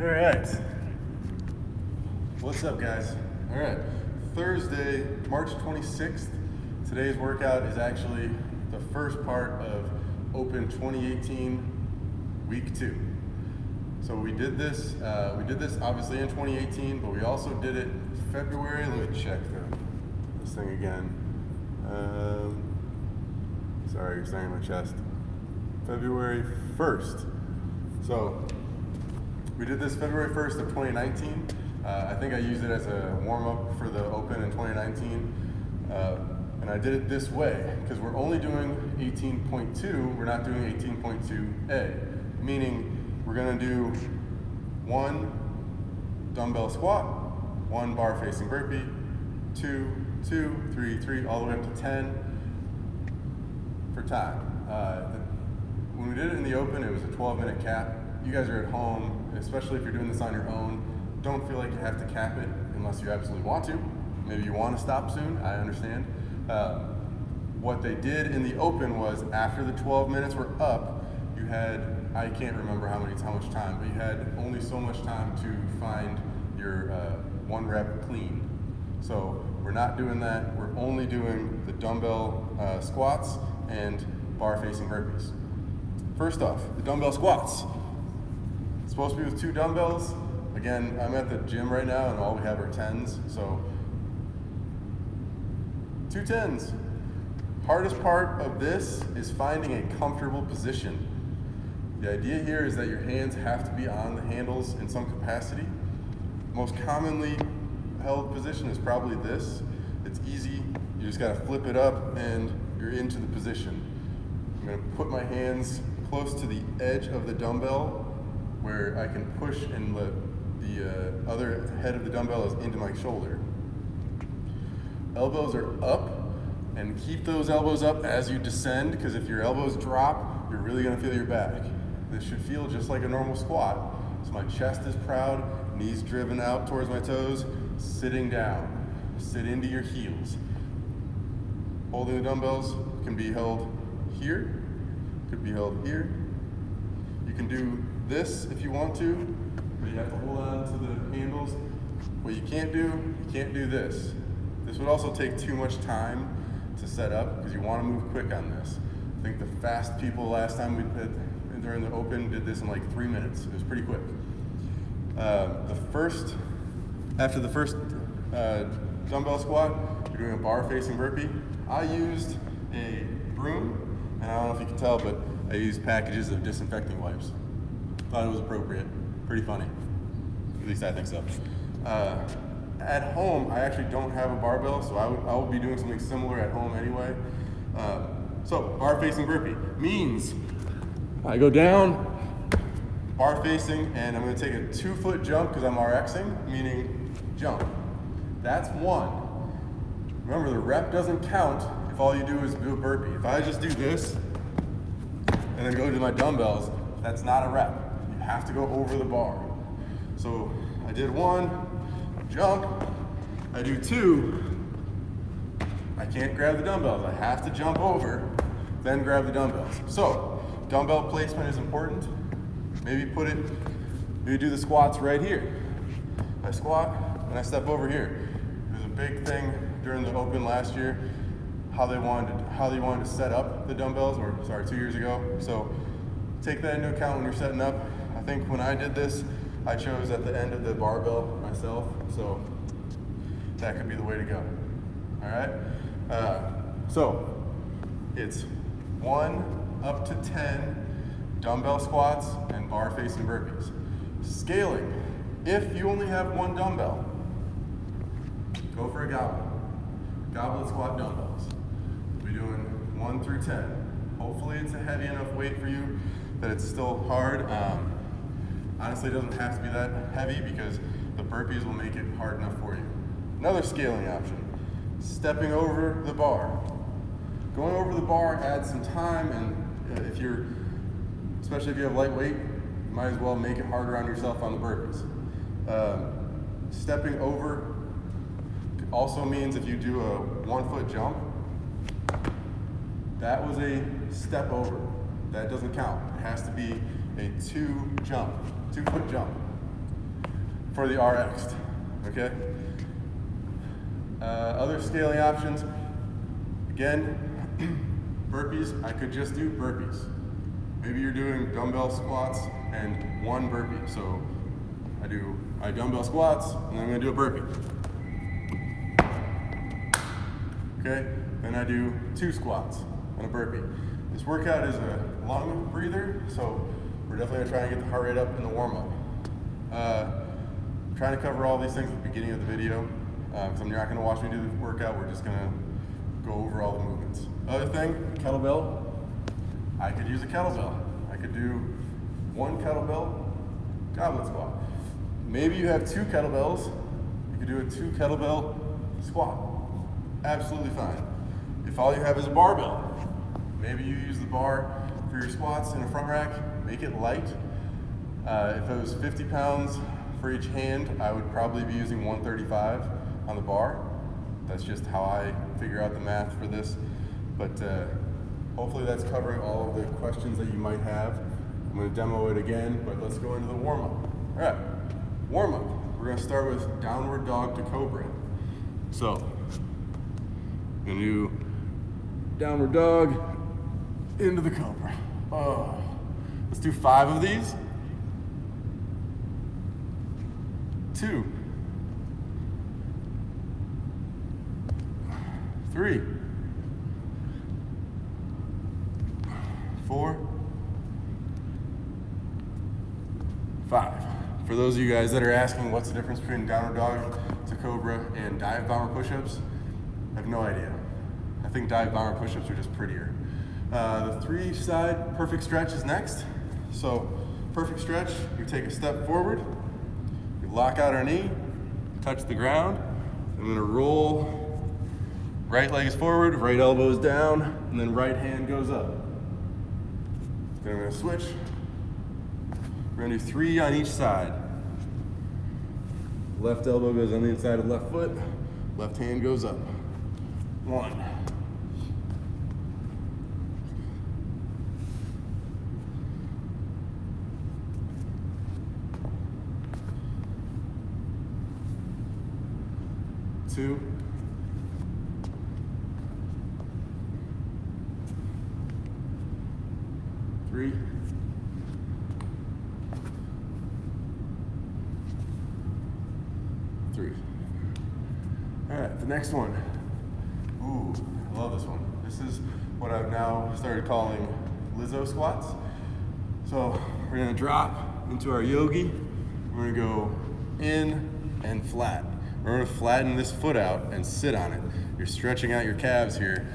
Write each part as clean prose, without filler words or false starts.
All right. What's up, guys? All right. Thursday, March 26th. Today's workout is actually the first part of Open 2018 Week 2. So we did this obviously in 2018, but we also did it February. Let me check this thing again. Sorry, you're staying in my chest. February 1st. So we did this February 1st of 2019. I think I used it as a warm-up for the Open in 2019. And I did it this way because we're only doing 18.2. We're not doing 18.2A, meaning we're gonna do 1 dumbbell squat, 1 bar facing burpee, 2, 2, 3, 3, all the way up to 10 for time. When we did it in the Open, it was a 12-minute cap. You guys are at home, especially if you're doing this on your own, don't feel like you have to cap it unless you absolutely want to. Maybe you want to stop soon, I understand. What they did in the Open was after the 12 minutes were up, you had, I can't remember how much time, but you had only so much time to find your 1 rep clean. So we're not doing that. We're only doing the dumbbell squats and bar facing burpees. First off, the dumbbell squats. It's supposed to be with 2 dumbbells. Again, I'm at the gym right now and all we have are 10s, so 2 10s. Hardest part of this is finding a comfortable position. The idea here is that your hands have to be on the handles in some capacity. Most commonly held position is probably this. It's easy, you just gotta flip it up and you're into the position. I'm gonna put my hands close to the edge of the dumbbell where I can push and let the other head of the dumbbell is into my shoulder. Elbows are up, and keep those elbows up as you descend, because if your elbows drop, you're really gonna feel your back. This should feel just like a normal squat. So my chest is proud, knees driven out towards my toes, sitting down. Sit into your heels. Holding the dumbbells can be held here, could be held here. You can do this if you want to, but you have to hold on to the handles. What you can't do this. This would also take too much time to set up because you want to move quick on this. I think the fast people last time we did during the Open did this in like 3 minutes. It was pretty quick. After the first dumbbell squat, you're doing a bar facing burpee. I used a broom, and I don't know if you can tell, but I used packages of disinfecting wipes. Thought it was appropriate. Pretty funny. At least I think so. At home, I actually don't have a barbell, so I will be doing something similar at home anyway. So, bar facing burpee means I go down, bar facing, and I'm gonna take a 2-foot jump because I'm RXing, meaning jump. That's 1. Remember, the rep doesn't count if all you do is do a burpee. If I just do this and then go to my dumbbells, that's not a rep. You have to go over the bar. So I did 1, jump, I do 2, I can't grab the dumbbells. I have to jump over, then grab the dumbbells. So dumbbell placement is important. Maybe do the squats right here. I squat and I step over here. It was a big thing during the Open last year, how they wanted to set up the dumbbells, 2 years ago. So take that into account when you're setting up. I think when I did this, I chose at the end of the barbell myself, so that could be the way to go. All right? So it's 1 up to 10 dumbbell squats and bar facing burpees. Scaling. If you only have 1 dumbbell, go for a goblet. Goblet squat dumbbells. We'll be doing 1 through 10. Hopefully it's a heavy enough weight for you that it's still hard. Honestly, it doesn't have to be that heavy because the burpees will make it hard enough for you. Another scaling option, stepping over the bar. Going over the bar adds some time, and especially if you have light weight, you might as well make it harder on yourself on the burpees. Stepping over also means if you do a 1-foot jump, that was a step over. That doesn't count. It has to be a 2-foot jump. for the RX, okay? Other scaling options, again, burpees, I could just do burpees. Maybe you're doing dumbbell squats and one burpee. So I do dumbbell squats and then I'm gonna do a burpee. Okay, then I do 2 squats and a burpee. This workout is a lung breather, so we're definitely gonna try and get the heart rate up in the warm up. I'm trying to cover all these things at the beginning of the video, because I'm not gonna watch me do the workout, we're just gonna go over all the movements. Other thing, kettlebell. I could use a kettlebell. I could do 1 kettlebell goblet squat. Maybe you have 2 kettlebells. You could do a 2 kettlebell squat. Absolutely fine. If all you have is a barbell, maybe you use the bar for your squats in a front rack, make it light. If it was 50 pounds for each hand, I would probably be using 135 on the bar. That's just how I figure out the math for this. But hopefully that's covering all of the questions that you might have. I'm going to demo it again, but let's go into the warm-up. All right, warm-up. We're going to start with downward dog to cobra. So, I'm going to do downward dog into the cobra. Oh. Let's do 5 of these. 2. 3. 4. 5. For those of you guys that are asking what's the difference between downward dog to cobra and dive bomber push-ups, I have no idea. I think dive bomber push-ups are just prettier. The 3 side perfect stretch is next. So perfect stretch, you take a step forward, you lock out our knee, touch the ground. I'm gonna roll, right leg is forward, right elbow is down, and then right hand goes up. Then I'm gonna switch. We're gonna do 3 on each side. Left elbow goes on the inside of left foot, left hand goes up. 1. 2. 3. 3. All right, the next one. Ooh, I love this one. This is what I've now started calling Lizzo squats. So we're gonna drop into our yogi. We're gonna go in and flat. We're gonna flatten this foot out and sit on it. You're stretching out your calves here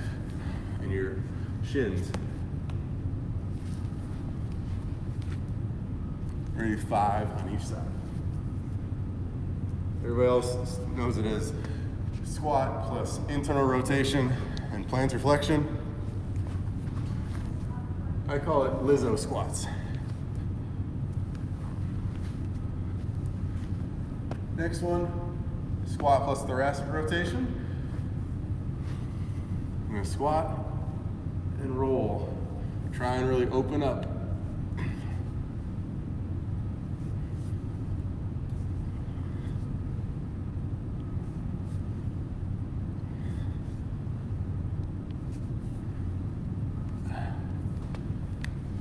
and your shins. We're gonna do 5 on each side. Everybody else knows it as squat plus internal rotation and plantar flexion. I call it Lizzo squats. Next one, squat plus thoracic rotation. I'm gonna squat and roll. Try and really open up.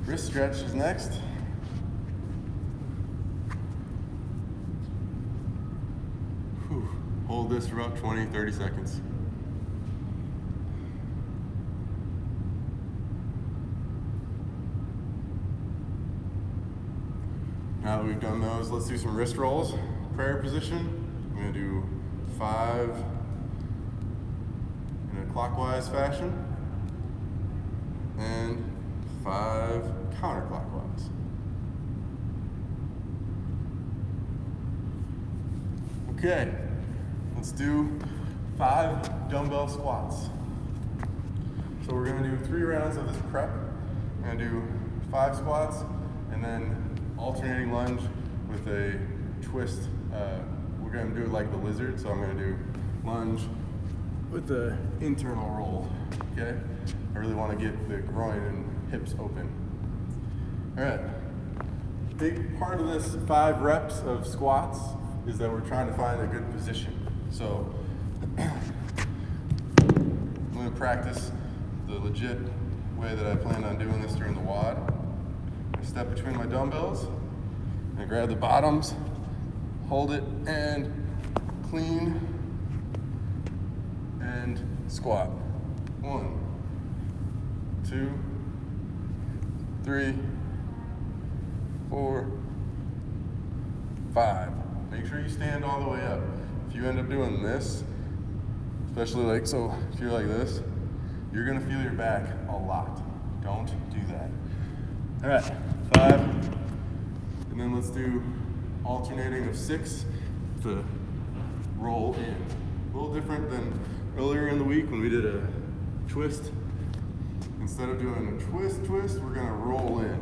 Wrist stretch is next. Whew. Hold this for about 20, 30 seconds. Now that we've done those, let's do some wrist rolls. Prayer position. I'm gonna do 5 in a clockwise fashion and 5 counterclockwise. Okay, let's do 5 dumbbell squats. So we're gonna do 3 rounds of this prep. I'm gonna do 5 squats and then alternating lunge with a twist. We're gonna do it like the lizard, so I'm gonna do lunge with the internal roll, okay? I really wanna get the groin and hips open. All right, big part of this 5 reps of squats is that we're trying to find a good position. So I'm going to practice the legit way that I planned on doing this during the WOD. I step between my dumbbells, I grab the bottoms, hold it, and clean and squat. 1, 2, 3, 4, 5. Make sure you stand all the way up. If you end up doing this, especially like so, if you're like this, you're gonna feel your back a lot. Don't do that. All right, 5, and then let's do alternating of 6 to roll in. A little different than earlier in the week when we did a twist. Instead of doing a twist, we're gonna roll in.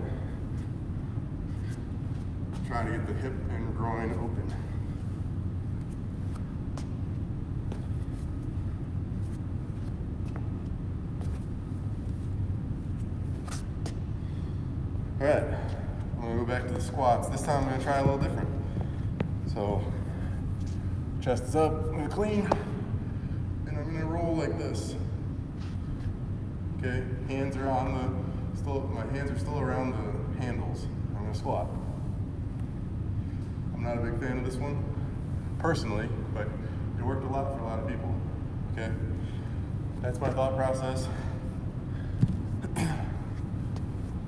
Trying to get the hip and groin open. All right, I'm gonna go back to the squats. This time I'm gonna try a little different. So, chest is up, I'm gonna clean, and I'm gonna roll like this. Okay, hands are on the, my hands are still around the handles. I'm gonna squat. I'm not a big fan of this one, personally, but it worked a lot for a lot of people, okay? That's my thought process.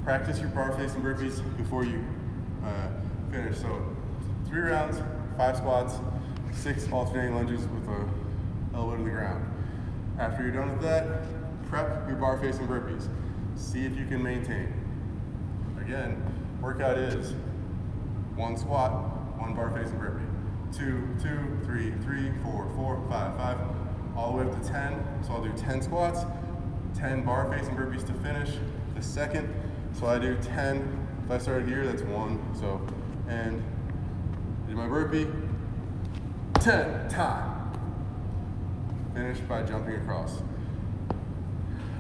Practice your bar facing burpees before you finish. So 3 rounds, 5 squats, 6 alternating lunges with a elbow to the ground. After you're done with that, prep your bar facing burpees. See if you can maintain. Again, workout is 1 squat, 1 bar facing burpee. 2, 2, 3, 3, 4, 4, 5, 5, all the way up to 10. So I'll do 10 squats, 10 bar facing burpees to finish the second. So I do 10, if I started here, that's 1. So, and do my burpee, 10, time. Finish by jumping across.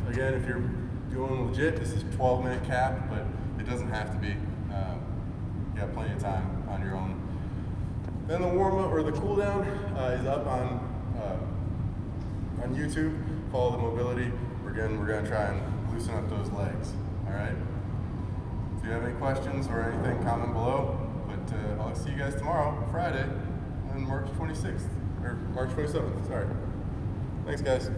Again, if you're doing legit, this is 12-minute cap, but it doesn't have to be. You have plenty of time on your own. Then the warm-up or the cool-down is up on YouTube. Follow the mobility. Again, we're gonna try and loosen up those legs. All right. If you have any questions or anything, comment below. But I'll see you guys tomorrow, Friday, on March 26th or March 27th. Sorry. Thanks, guys.